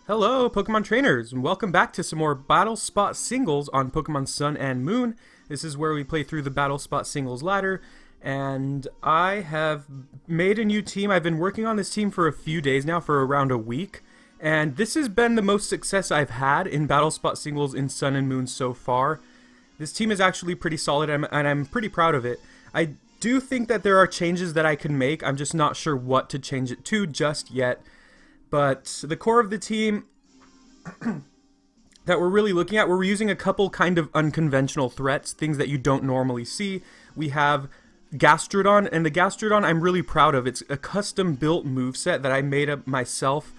Hello, Pokemon trainers, and welcome back to some more Battle Spot singles on Pokemon Sun and Moon. This is where we play through the Battle Spot singles ladder, and I have made a new team. I've been working on this team for a few days now, for around a week, and this has been the most success I've had in Battle Spot singles in Sun and Moon so far. This team is actually pretty solid, and I'm pretty proud of it. I do think that there are changes that I can make. I'm just not sure what to change it to just yet. But the core of the team that we're really looking at, we're using a couple kind of unconventional threats, things that you don't normally see. We have Gastrodon, and the Gastrodon I'm really proud of. It's a custom-built moveset that I made up myself.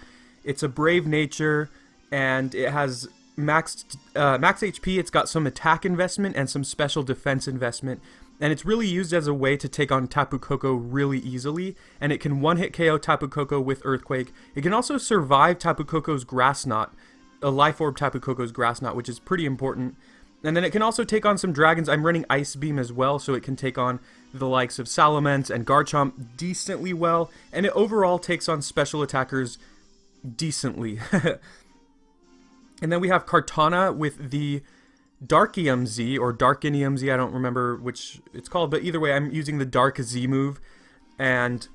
It's a Brave Nature, and it has max HP. It's got some attack investment and some special defense investment. And it's really used as a way to take on Tapu Koko really easily, and it can one-hit KO Tapu Koko with Earthquake. It can also survive Tapu Koko's Grass Knot, a Life Orb Tapu Koko's Grass Knot, which is pretty important. And then it can also take on some dragons. I'm running Ice Beam as well, so it can take on the likes of Salamence and Garchomp decently well, and it overall takes on special attackers decently. And then we have Kartana with the Darkium Z, or Darkinium Z, I don't remember which it's called, but either way, I'm using the Dark Z move, and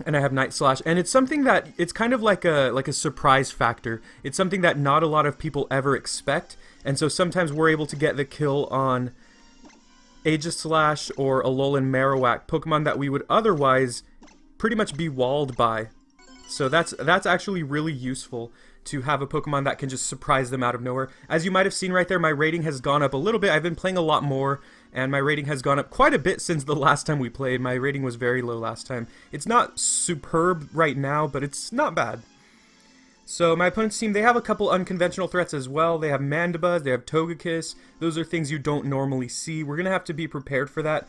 I have Night Slash, and it's something that, it's kind of like a surprise factor. It's something that not a lot of people ever expect, and so sometimes we're able to get the kill on Aegislash or Alolan Marowak, Pokemon that we would otherwise pretty much be walled by. So that's actually really useful to have a Pokemon that can just surprise them out of nowhere. As you might have seen right there, my rating has gone up a little bit. I've been playing a lot more, and my rating has gone up quite a bit since the last time we played. My rating was very low last time. It's not superb right now, but it's not bad. So my opponent's team, they have a couple unconventional threats as well. They have Mandibuzz, they have Togekiss. Those are things you don't normally see. We're going to have to be prepared for that.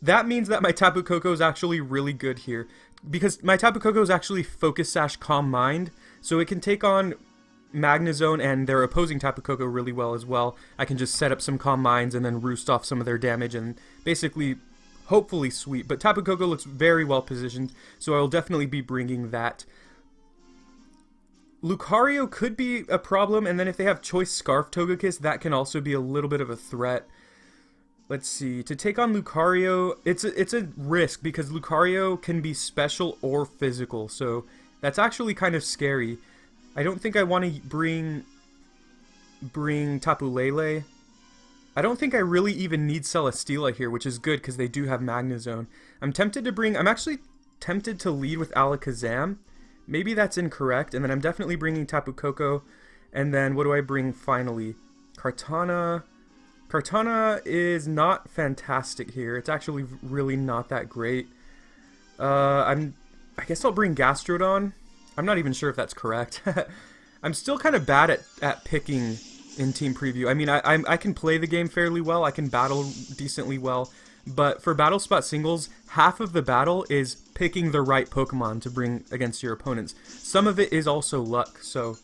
That means that my Tapu Koko is actually really good here, because my Tapu Koko is actually Focus Sash Calm Mind, so it can take on Magnezone and their opposing Tapu Koko really well as well. I can just set up some Calm Minds and then roost off some of their damage and basically, hopefully, sweep. But Tapu Koko looks very well positioned, so I will definitely be bringing that. Lucario could be a problem, and then if they have Choice Scarf Togekiss, that can also be a little bit of a threat. Let's see, to take on Lucario, it's a risk because Lucario can be special or physical, so that's actually kind of scary. I don't think I want to bring Tapu Lele. I don't think I really even need Celesteela here, which is good because they do have Magnezone. I'm actually tempted to lead with Alakazam. Maybe that's incorrect, and then I'm definitely bringing Tapu Koko. And then what do I bring finally? Kartana. Kartana is not fantastic here. It's actually really not that great. I guess I'll bring Gastrodon. I'm not even sure if that's correct. I'm still kind of bad at picking in Team Preview. I mean, I can play the game fairly well. I can battle decently well. But for Battle Spot singles, half of the battle is picking the right Pokemon to bring against your opponents. Some of it is also luck. So,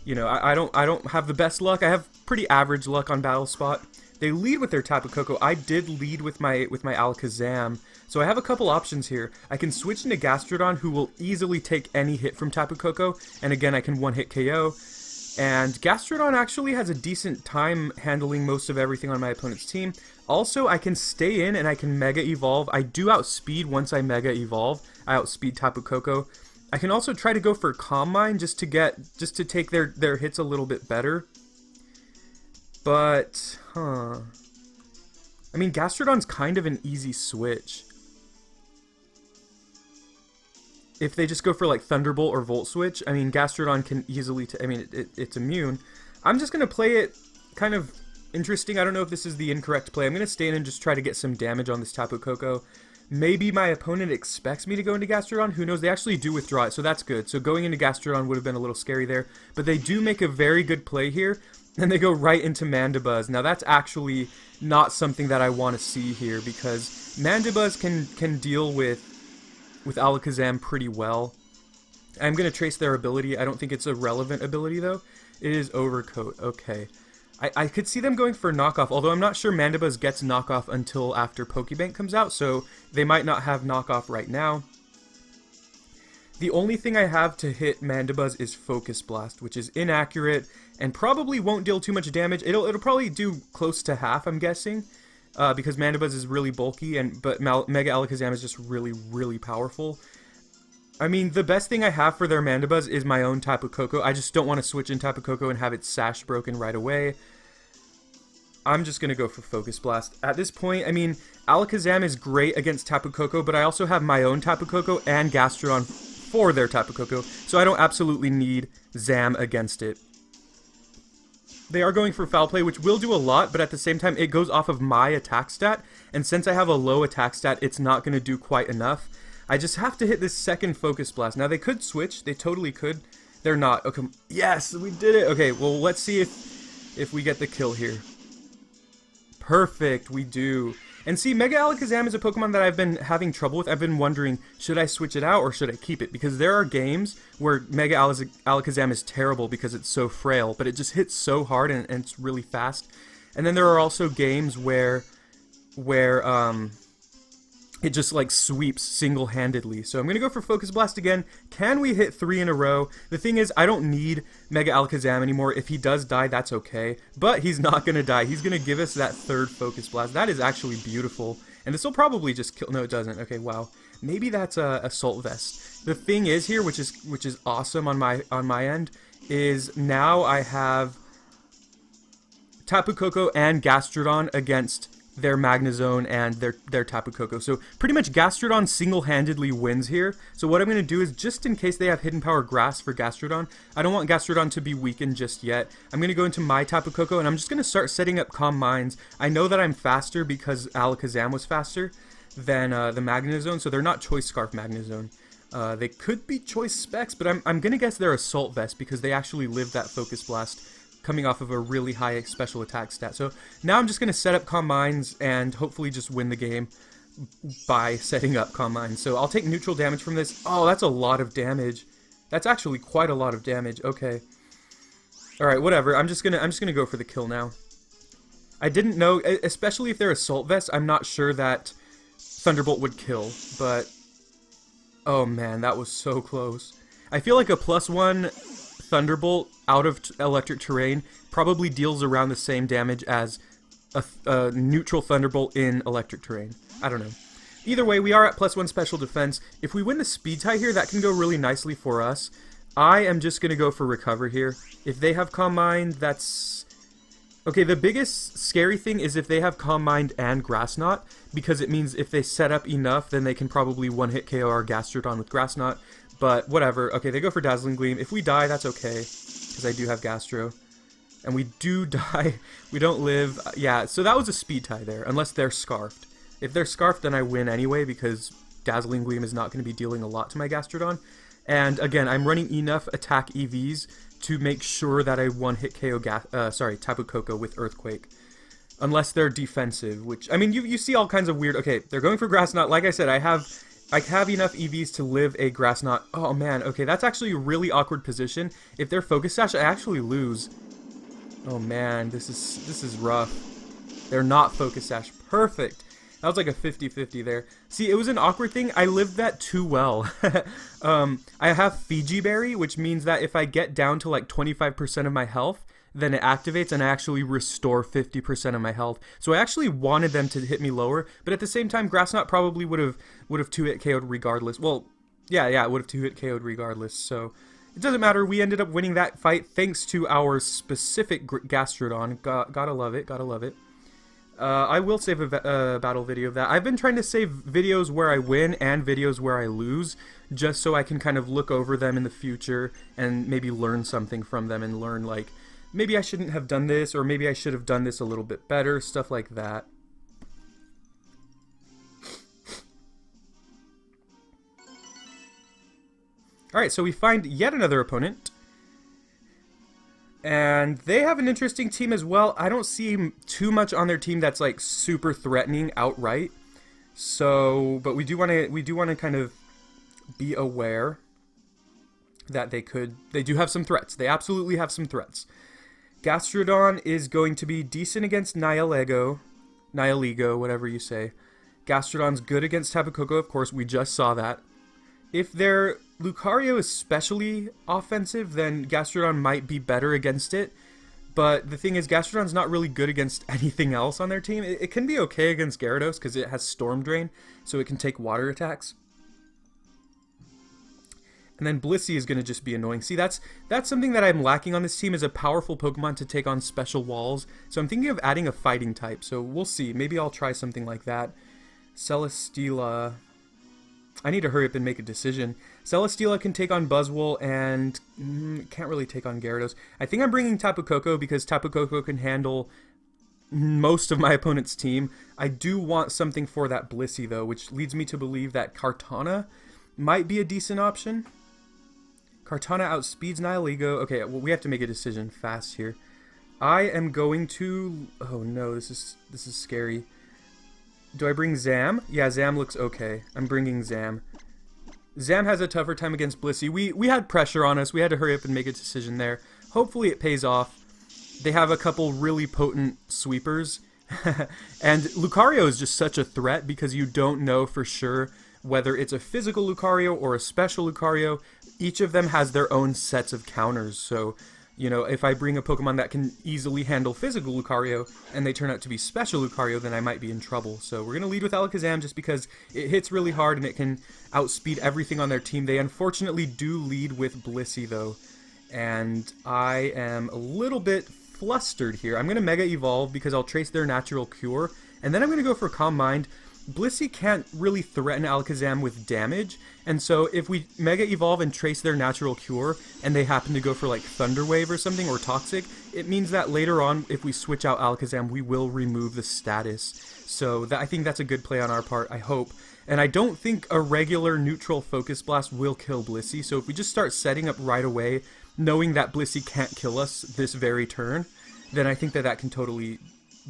you know, I don't have the best luck. I have pretty average luck on Battle Spot. They lead with their Tapu Koko. I did lead with my Alakazam. So I have a couple options here. I can switch into Gastrodon, who will easily take any hit from Tapu Koko, and again I can one-hit KO. And Gastrodon actually has a decent time handling most of everything on my opponent's team. Also, I can stay in and I can Mega Evolve. I do outspeed once I Mega Evolve. I outspeed Tapu Koko. I can also try to go for Calm Mind just to take their hits a little bit better. But, I mean, Gastrodon's kind of an easy switch. If they just go for like Thunderbolt or Volt Switch, I mean, Gastrodon can easily, it's immune. I'm just going to play it kind of interesting. I don't know if this is the incorrect play. I'm going to stay in and just try to get some damage on this Tapu Koko. Maybe my opponent expects me to go into Gastrodon. Who knows? They actually do withdraw it, so that's good. So going into Gastrodon would have been a little scary there. But they do make a very good play here, and they go right into Mandibuzz. Now that's actually not something that I want to see here, because Mandibuzz can deal with Alakazam pretty well. I'm going to trace their ability. I don't think it's a relevant ability, though. It is Overcoat. Okay. I could see them going for knockoff, although I'm not sure Mandibuzz gets knockoff until after Pokebank comes out, so they might not have knockoff right now. The only thing I have to hit Mandibuzz is Focus Blast, which is inaccurate and probably won't deal too much damage. It'll probably do close to half, I'm guessing, because Mandibuzz is really bulky, but Mega Alakazam is just really, really powerful. I mean, the best thing I have for their Mandibuzz is my own Tapu Koko. I just don't want to switch in Tapu Koko and have its Sash broken right away. I'm just going to go for Focus Blast. At this point, I mean, Alakazam is great against Tapu Koko, but I also have my own Tapu Koko and Gastrodon for their Tapu Koko, so I don't absolutely need Zam against it. They are going for Foul Play, which will do a lot, but at the same time, it goes off of my attack stat, and since I have a low attack stat, it's not going to do quite enough. I just have to hit this second Focus Blast. Now, they could switch. They totally could. They're not. Okay, yes, we did it. Okay, well, let's see if we get the kill here. Perfect, we do. And see, Mega Alakazam is a Pokemon that I've been having trouble with. I've been wondering, should I switch it out or should I keep it? Because there are games where Mega Alakazam is terrible because it's so frail, but it just hits so hard and it's really fast. And then there are also games where it just like sweeps single-handedly. So I'm going to go for Focus Blast again. Can we hit 3 in a row? The thing is, I don't need Mega Alakazam anymore. If he does die, that's okay. But he's not going to die. He's going to give us that third Focus Blast. That is actually beautiful. And this will probably just kill... No, it doesn't. Okay, wow. Maybe that's a Assault Vest. The thing is here, which is awesome on my end, is now I have Tapu Koko and Gastrodon against their Magnezone and their Tapu Koko. So pretty much Gastrodon single-handedly wins here. So what I'm going to do is, just in case they have Hidden Power Grass for Gastrodon, I don't want Gastrodon to be weakened just yet. I'm going to go into my Tapu Koko and I'm just going to start setting up Calm Minds. I know that I'm faster because Alakazam was faster than the Magnezone, so they're not Choice Scarf Magnezone. They could be Choice SpAtks, but I'm going to guess they're Assault Vest because they actually lived that Focus Blast coming off of a really high special attack stat. So now I'm just going to set up Calm Minds and hopefully just win the game by setting up Calm Minds. So I'll take neutral damage from this. Oh, that's a lot of damage. That's actually quite a lot of damage. Okay. Alright, whatever. I'm just gonna go for the kill now. I didn't know, especially if they're Assault Vest, I'm not sure that Thunderbolt would kill, but oh man, that was so close. I feel like a +1 Thunderbolt out of electric terrain probably deals around the same damage as a neutral Thunderbolt in electric terrain. I don't know. Either way, we are at +1 special defense. If we win the speed tie here, that can go really nicely for us. I am just going to go for Recover here. If they have Calm Mind, that's... Okay, the biggest scary thing is if they have Calm Mind and Grass Knot, because it means if they set up enough, then they can probably one-hit KO our Gastrodon with Grass Knot. But whatever. Okay, they go for Dazzling Gleam. If we die, that's okay, because I do have Gastro. And we do die. We don't live. Yeah, so that was a speed tie there, unless they're Scarfed. If they're Scarfed, then I win anyway, because Dazzling Gleam is not going to be dealing a lot to my Gastrodon. And again, I'm running enough attack EVs to make sure that I one-hit KO Tapu Koko with Earthquake. Unless they're defensive, which, I mean, you see all kinds of weird... Okay, they're going for Grass Knot. Like I said, I have enough EVs to live a Grass Knot. Oh man, okay, that's actually a really awkward position. If they're Focus Sash, I actually lose. Oh man, this is rough. They're not Focus Sash. Perfect. That was like a 50-50 there. See, it was an awkward thing. I lived that too well. I have Fiji Berry, which means that if I get down to like 25% of my health, then it activates and I actually restore 50% of my health. So I actually wanted them to hit me lower, but at the same time, Grass Knot probably would have 2-hit KO'd regardless. Well, yeah, it would have 2-hit KO'd regardless, so it doesn't matter. We ended up winning that fight thanks to our specific Gastrodon. Gotta love it, gotta love it. I will save a battle video of that. I've been trying to save videos where I win and videos where I lose, just so I can kind of look over them in the future and maybe learn something from them and learn, like, maybe I shouldn't have done this, or maybe I should have done this a little bit better, stuff like that. Alright, so we find yet another opponent. And they have an interesting team as well. I don't see too much on their team that's like super threatening outright. So, but we do want to kind of be aware that they do have some threats. They absolutely have some threats. Gastrodon is going to be decent against Nihilego, whatever you say. Gastrodon's good against Tapu Koko, of course, we just saw that. If they're Lucario is especially offensive, then Gastrodon might be better against it. But the thing is, Gastrodon's not really good against anything else on their team. It can be okay against Gyarados because it has Storm Drain, so it can take water attacks. And then Blissey is going to just be annoying. See, that's something that I'm lacking on this team, is a powerful Pokemon to take on special walls. So I'm thinking of adding a fighting type. So we'll see. Maybe I'll try something like that. Celesteela. I need to hurry up and make a decision. Celesteela can take on Buzzwole and can't really take on Gyarados. I think I'm bringing Tapu Koko because Tapu Koko can handle most of my opponent's team. I do want something for that Blissey though, which leads me to believe that Kartana might be a decent option. Kartana outspeeds Nihilego. Okay, well, we have to make a decision fast here. I am going to... Oh no, this is scary. Do I bring Zam? Yeah, Zam looks okay. I'm bringing Zam. Zam has a tougher time against Blissey. We had pressure on us. We had to hurry up and make a decision there. Hopefully it pays off. They have a couple really potent sweepers. And Lucario is just such a threat because you don't know for sure whether it's a physical Lucario or a special Lucario. Each of them has their own sets of counters. So, you know, if I bring a Pokemon that can easily handle physical Lucario and they turn out to be special Lucario, then I might be in trouble. So we're going to lead with Alakazam just because it hits really hard and it can outspeed everything on their team. They unfortunately do lead with Blissey though. And I am a little bit flustered here. I'm going to Mega Evolve because I'll trace their natural cure. And then I'm going to go for Calm Mind. Blissey can't really threaten Alakazam with damage, and so if we Mega Evolve and trace their natural cure, and they happen to go for like Thunder Wave or something, or Toxic, it means that later on, if we switch out Alakazam, we will remove the status. So I think that's a good play on our part, I hope. And I don't think a regular neutral Focus Blast will kill Blissey, so if we just start setting up right away, knowing that Blissey can't kill us this very turn, then I think that can totally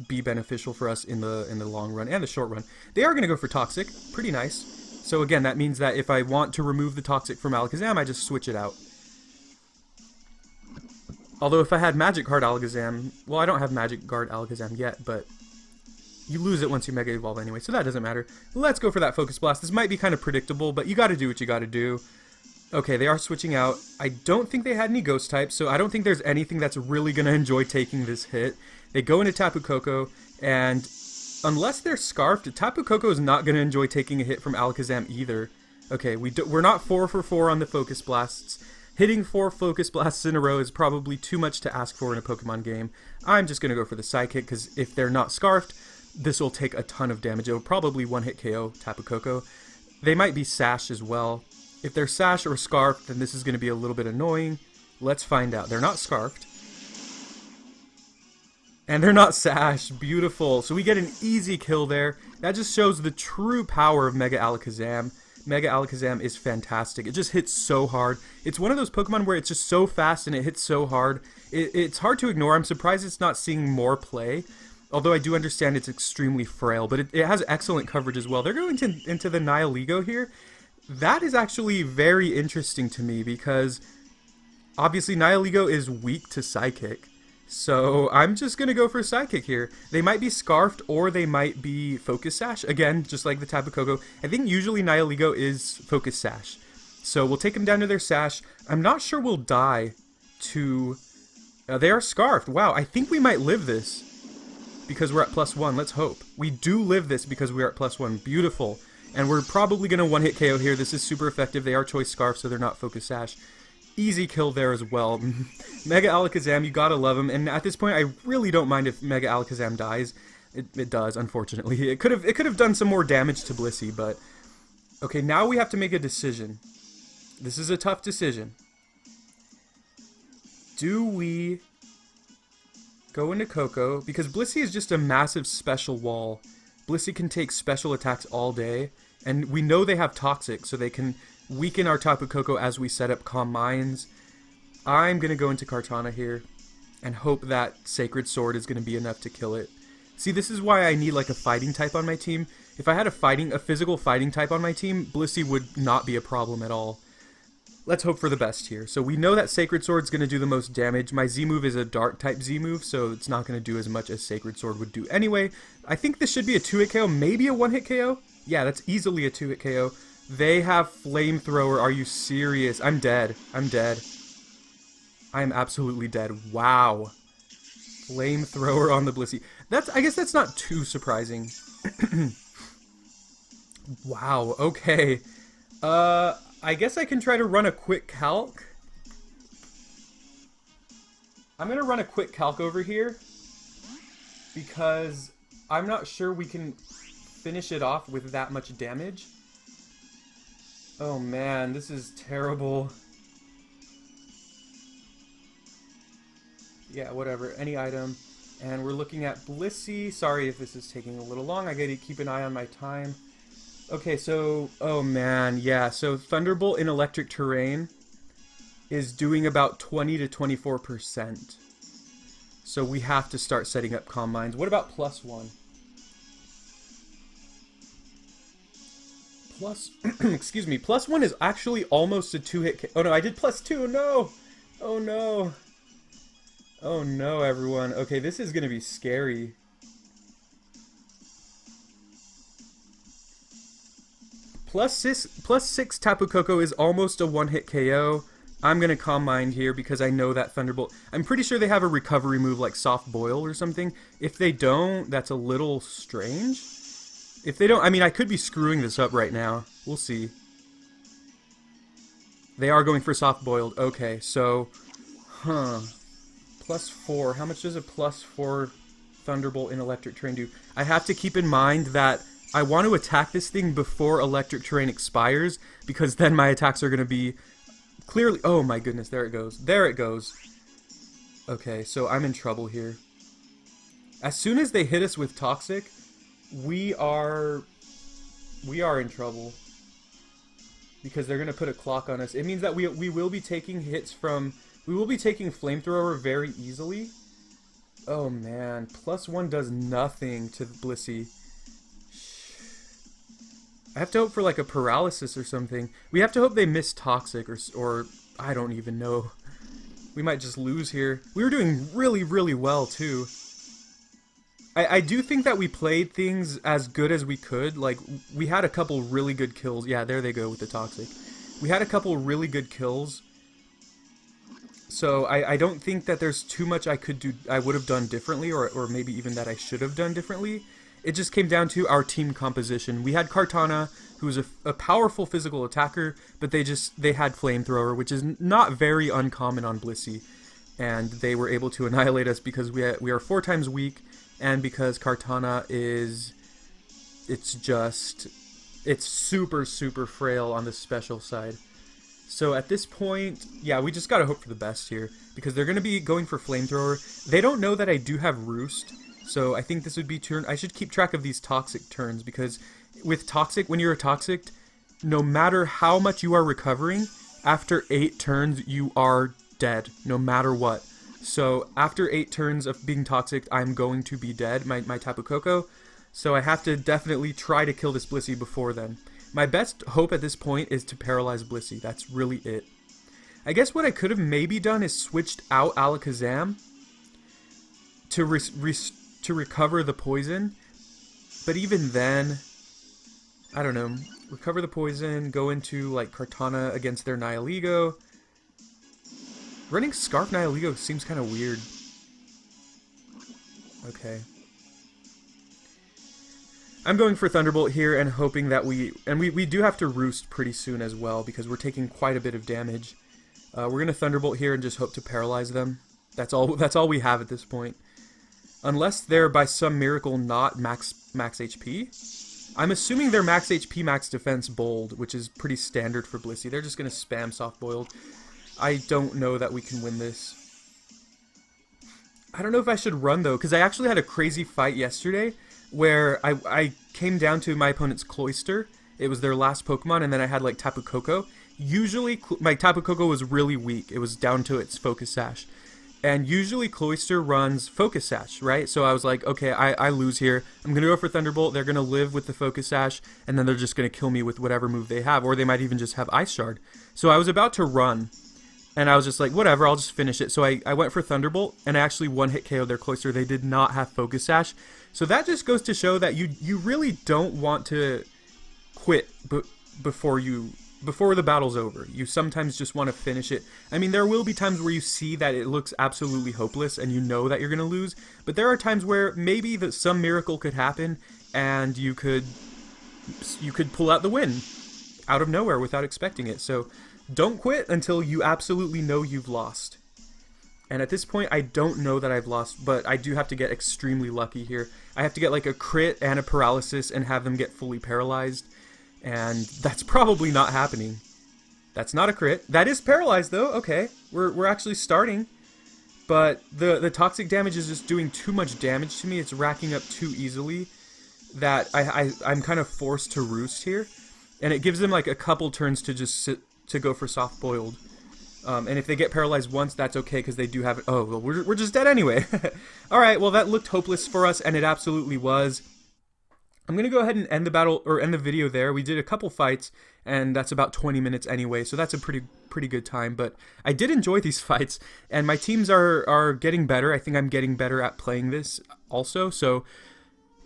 be beneficial for us in the long run and the short run. They are going to go for Toxic. Pretty nice. So again, that means that if I want to remove the Toxic from Alakazam, I just switch it out. Although if I had Magic Guard Alakazam... Well, I don't have Magic Guard Alakazam yet, but you lose it once you Mega Evolve anyway, so that doesn't matter. Let's go for that Focus Blast. This might be kind of predictable, but you gotta do what you gotta do. Okay, they are switching out. I don't think they had any Ghost types, so I don't think there's anything that's really gonna enjoy taking this hit. They go into Tapu Koko, and unless they're Scarfed, Tapu Koko is not going to enjoy taking a hit from Alakazam either. Okay, we're not 4 for 4 on the Focus Blasts. Hitting 4 Focus Blasts in a row is probably too much to ask for in a Pokemon game. I'm just going to go for the Psychic, because if they're not Scarfed, this will take a ton of damage. It'll probably one-hit KO Tapu Koko. They might be Sash as well. If they're Sash or Scarfed, then this is going to be a little bit annoying. Let's find out. They're not Scarfed. And they're not Sash. Beautiful. So we get an easy kill there. That just shows the true power of Mega Alakazam. Mega Alakazam is fantastic. It just hits so hard. It's one of those Pokemon where it's just so fast and it hits so hard. It's hard to ignore. I'm surprised it's not seeing more play. Although I do understand it's extremely frail. But it has excellent coverage as well. They're going into the Nihilego here. That is actually very interesting to me because obviously Nihilego is weak to Psychic. So I'm just going to go for Psychic here. They might be Scarfed or they might be Focus Sash. Again, just like the Tapu Koko. I think usually Nihilego is Focus Sash. So we'll take them down to their Sash. I'm not sure we'll die to... they are Scarfed. Wow, I think we might live this because we're at +1. Let's hope. We do live this because we're at +1. Beautiful. And we're probably going to one-hit KO here. This is super effective. They are Choice Scarf, so they're not Focus Sash. Easy kill there as well. Mega Alakazam, you gotta love him. And at this point, I really don't mind if Mega Alakazam dies. It does, unfortunately. It could have done some more damage to Blissey, but... Okay, now we have to make a decision. This is a tough decision. Do we go into Koko? Because Blissey is just a massive special wall. Blissey can take special attacks all day. And we know they have Toxic, so they can... weaken our Tapu Koko as we set up Calm Minds. I'm going to go into Kartana here and hope that Sacred Sword is going to be enough to kill it. See, this is why I need like a fighting type on my team. If I had a physical fighting type on my team, Blissey would not be a problem at all. Let's hope for the best here. So we know that Sacred Sword is going to do the most damage. My Z-move is a Dark type Z-move, so it's not going to do as much as Sacred Sword would do anyway. I think this should be a 2-hit KO, maybe a 1-hit KO. Yeah, that's easily a 2-hit KO. They have Flamethrower. Are you serious? I'm dead. I'm dead. I am absolutely dead. Wow. Flamethrower on the Blissey. I guess that's not too surprising. Wow, okay. I guess I can try to run a quick calc. I'm gonna run a quick calc over here because I'm not sure we can finish it off with that much damage. Oh man, this is terrible. Yeah, whatever. Any item. And we're looking at Blissey. Sorry if this is taking a little long. I gotta keep an eye on my time. Okay, so... Oh, man. Yeah, so Thunderbolt in electric terrain is doing about 20 to 24%. So we have to start setting up Calm Minds. What about +1? Excuse me. +1 is actually almost a 2-hit... Oh, no, I did +2. No! Oh, no. Oh, no, everyone. Okay, this is gonna be scary. +6 Tapu Koko is almost a 1-hit KO. I'm gonna Calm Mind here because I know that Thunderbolt... I'm pretty sure they have a recovery move like Soft Boil or something. If they don't, that's a little strange. If they don't... I mean, I could be screwing this up right now. We'll see. They are going for Soft Boiled. Okay, so... Huh. +4. How much does a +4 Thunderbolt in electric terrain do? I have to keep in mind that I want to attack this thing before electric terrain expires, because then my attacks are going to be clearly... Oh my goodness, there it goes. There it goes. Okay, so I'm in trouble here. As soon as they hit us with Toxic, we are in trouble. Because they're going to put a clock on us. It means that we will be taking hits from... We will be taking Flamethrower very easily. Oh man, +1 does nothing to Blissey. I have to hope for like a paralysis or something. We have to hope they miss Toxic or I don't even know. We might just lose here. We were doing really, really well too. I do think that we played things as good as we could. Like, we had a couple really good kills. Yeah, there they go with the Toxic. We had a couple really good kills. So I don't think that there's too much I would have done differently, or maybe even that I should have done differently. It just came down to our team composition. We had Kartana, who was a powerful physical attacker, but they had Flamethrower, which is not very uncommon on Blissey. And they were able to annihilate us because we are 4 times weak, and because Kartana it's super, super frail on the special side. So at this point, yeah, we just gotta hope for the best here, because they're gonna be going for Flamethrower. They don't know that I do have Roost, so I think this would be turn... I should keep track of these Toxic turns, because with Toxic, when you're a Toxic, no matter how much you are recovering, after 8 turns, you are dead, no matter what. So after 8 turns of being Toxic, I'm going to be dead, my Tapu Koko. So I have to definitely try to kill this Blissey before then. My best hope at this point is to paralyze Blissey. That's really it. I guess what I could have maybe done is switched out Alakazam to recover the poison. But even then, I don't know. Recover the poison, go into like Kartana against their Nihilego. Running Scarf Nihilego seems kind of weird. Okay. I'm going for Thunderbolt here and hoping that we do have to Roost pretty soon as well, because we're taking quite a bit of damage. We're going to Thunderbolt here and just hope to paralyze them. That's all we have at this point. Unless they're by some miracle not max HP. I'm assuming they're max HP, max defense, bold, which is pretty standard for Blissey. They're just going to spam Soft Boiled. I don't know that we can win this. I don't know if I should run though, because I actually had a crazy fight yesterday where I came down to my opponent's Cloyster. It was their last Pokemon, and then I had like Tapu Koko. Usually, my Tapu Koko was really weak. It was down to its Focus Sash. And usually Cloyster runs Focus Sash, right? So I was like, okay, I lose here. I'm going to go for Thunderbolt. They're going to live with the Focus Sash, and then they're just going to kill me with whatever move they have. Or they might even just have Ice Shard. So I was about to run, and I was just like, whatever, I'll just finish it. So I went for Thunderbolt, and I actually one-hit KO'd their Cloyster. They did not have Focus Sash. So that just goes to show that you really don't want to quit before the battle's over. You sometimes just want to finish it. I mean, there will be times where you see that it looks absolutely hopeless and you know that you're going to lose, but there are times where maybe some miracle could happen and you could pull out the win out of nowhere without expecting it. So don't quit until you absolutely know you've lost. And at this point, I don't know that I've lost, but I do have to get extremely lucky here. I have to get like a crit and a paralysis and have them get fully paralyzed. And that's probably not happening. That's not a crit. That is paralyzed though. Okay, we're actually starting. But the toxic damage is just doing too much damage to me. It's racking up too easily that I'm kind of forced to roost here. And it gives them like a couple turns to just to go for soft boiled. And if they get paralyzed once, that's okay because they do have it. Oh, well, we're just dead anyway. All right, well that looked hopeless for us, and it absolutely was. I'm gonna go ahead and end the battle or end the video there. We did a couple fights, and that's about 20 minutes anyway, so that's a pretty good time. But I did enjoy these fights, and my teams are getting better. I think I'm getting better at playing this also. So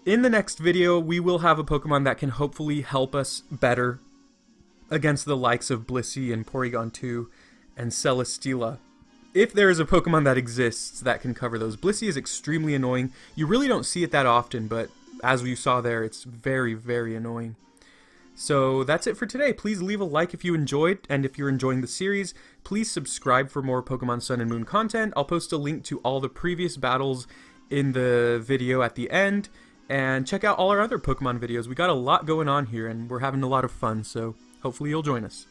in the next video, we will have a Pokemon that can hopefully help us better against the likes of Blissey and Porygon 2 and Celesteela. If there is a Pokemon that exists that can cover those. Blissey is extremely annoying. You really don't see it that often, but as you saw there, it's very, very annoying. So that's it for today. Please leave a like if you enjoyed, and if you're enjoying the series, please subscribe for more Pokemon Sun and Moon content. I'll post a link to all the previous battles in the video at the end, and check out all our other Pokemon videos. We got a lot going on here, and we're having a lot of fun, so hopefully you'll join us.